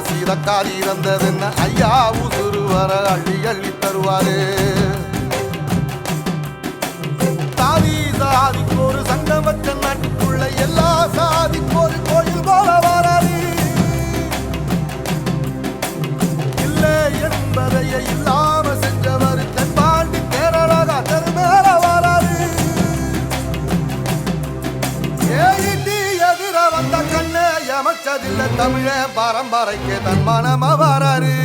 சீதக்காரி இறந்ததுன்னு ஐயா உசுறு வர அள்ளி அள்ளி தருவாரு. சாதி சாதிக்கு ஒரு சங்கம் வச்ச நாட்டுக்குள்ள எல்லா சாதிக்கு ஒரு கோயில் போல வராது. இல்லை என்பதையே இல்லாம செஞ்சவர் தென்பாண்டி கேரளா தெருமேல வராது. ஏயிட்டி எதிர வந்த கண்ணே எமச்சதில்லை தமிழ பரம்பரைக்கு தன் மனம வராரு.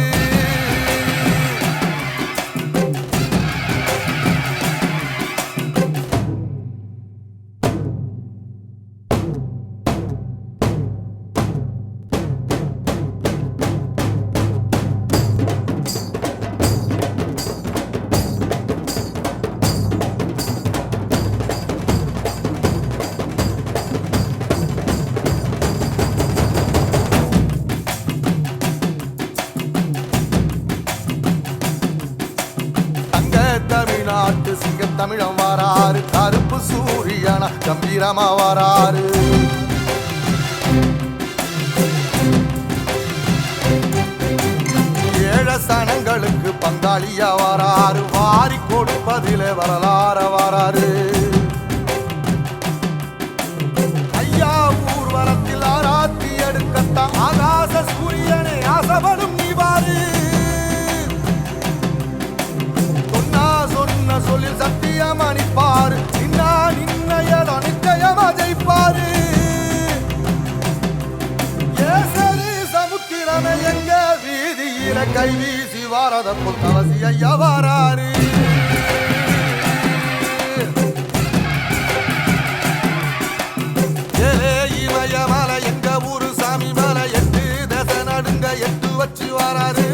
தமிழ்நாட்டு சிங்க தமிழம் வாராரு. கருப்பு சூரியனா கம்பீரமா வாராரு. ஏழ சனங்களுக்கு பங்காளியா வாராரு. வாரி கொடுப்பதிலே வரலாற வாராரு. ஐயா ஊர்வலத்தில் ஆராத்தி எடுக்கத்தான் ஆகாச சூரியனை ஆசைப்படும் நீ வாரு. சொல்லில் சத்தியமா நிற்பாரு. நின்னா நின்னையடா நிச்சயமா ஜெயிப்பாரு. ஏசரி சமுத்திரமே எங்க வீதியில கை வீசி வாரத புத்தவசி ஐயா வாராரு. ஏலே இமய மலை எங்க ஊரு சாமி மலை எட்டு தசை நடுங்க எட்டு வச்சு வாராரு.